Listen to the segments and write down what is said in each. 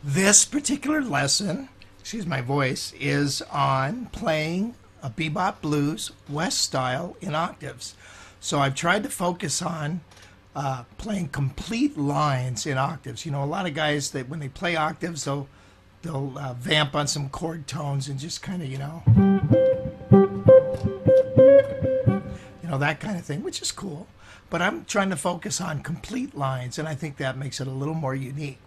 This particular lesson, excuse my voice, is on playing a bebop blues West style in octaves. So I've tried to focus on playing complete lines in octaves. You know, a lot of guys, that when they play octaves, they'll vamp on some chord tones and just kind of, you know, that kind of thing, which is cool. But I'm trying to focus on complete lines, and I think that makes it a little more unique.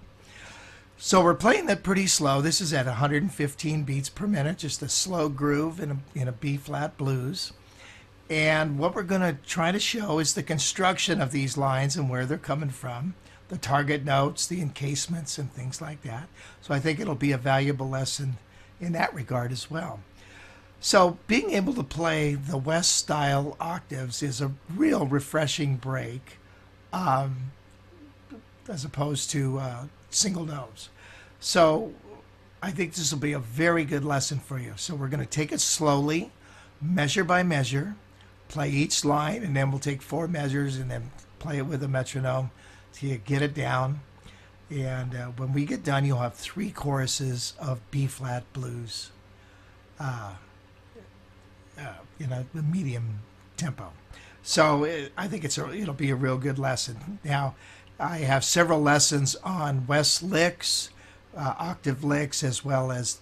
So we're playing that pretty slow. This is at 115 beats per minute, just a slow groove in a B-flat blues. And what we're going to try to show is the construction of these lines and where they're coming from, the target notes, the encasements, and things like that. So I think it'll be a valuable lesson in that regard as well. So being able to play the West style octaves is a real refreshing break as opposed to single notes. So I think this will be a very good lesson for you. So we're going to take it slowly, measure by measure, play each line, and then we'll take 4 measures and then play it with a metronome till you get it down. And when we get done, you'll have 3 choruses of B-flat blues in a medium tempo. So I think it'll be a real good lesson. Now, I have several lessons on West licks, octave licks, as well as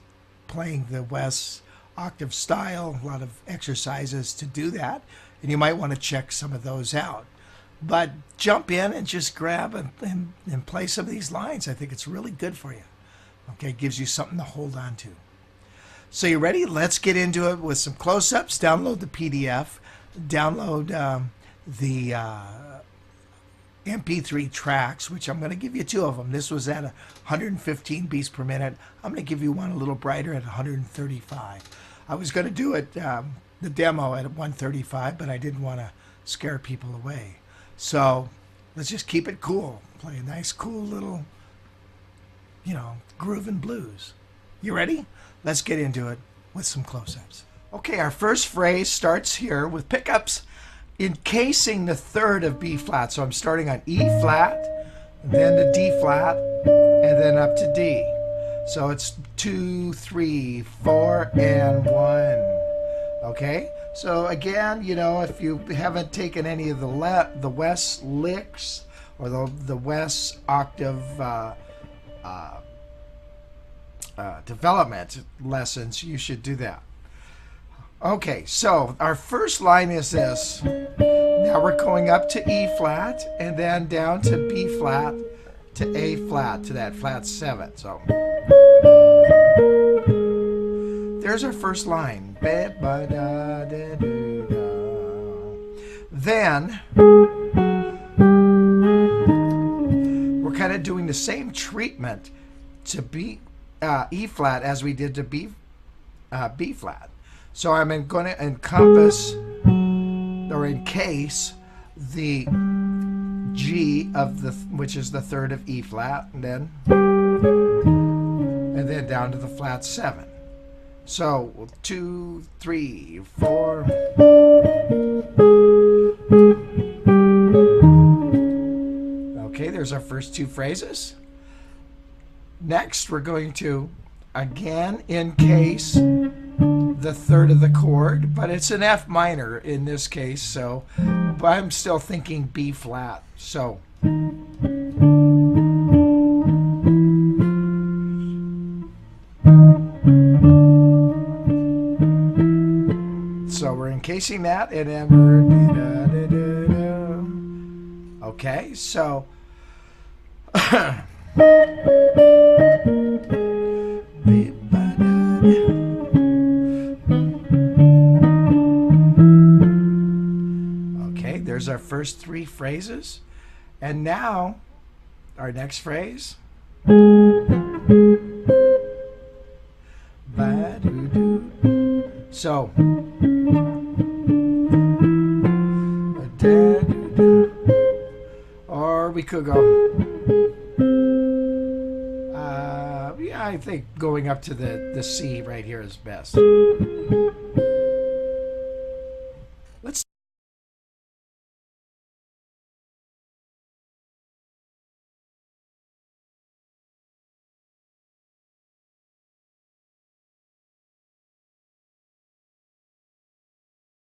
playing the West octave style, a lot of exercises to do that, and you might want to check some of those out. But jump in and just grab and play some of these lines. I think it's really good for you. Okay, it gives you something to hold on to. So you ready? Let's get into it with some close-ups. Download the PDF. Download the MP3 tracks, which I'm going to give you 2 of them. This was at 115 beats per minute. I'm going to give you one a little brighter at 135. I was going to do it, the demo at 135, but I didn't want to scare people away. So let's just keep it cool. Play a nice, cool little, groove and blues. You ready? Let's get into it with some close-ups. Okay, our first phrase starts here with pickups encasing the 3rd of B flat. So I'm starting on E flat, then to D flat, and then up to D. So it's 2, 3, 4, and 1. Okay? So again, if you haven't taken any of the West licks or the West octave development lessons, you should do that. Okay, so our first line is this. Now we're going up to E flat and then down to B flat to A flat, to that flat 7. So there's our first line. Then we're kind of doing the same treatment to E flat as we did to B flat. So I'm going to encompass or encase the G which is the 3rd of E flat, and then down to the flat 7. So 2, 3, 4. Okay, there's our first two phrases. Next, we're going to again encase the third of the chord, but it's an F minor in this case, so but I'm still thinking B flat. So we're encasing that, and then we're okay, so okay, there's our first three phrases, and now our next phrase. So or we could go yeah, I think going up to the C right here is best.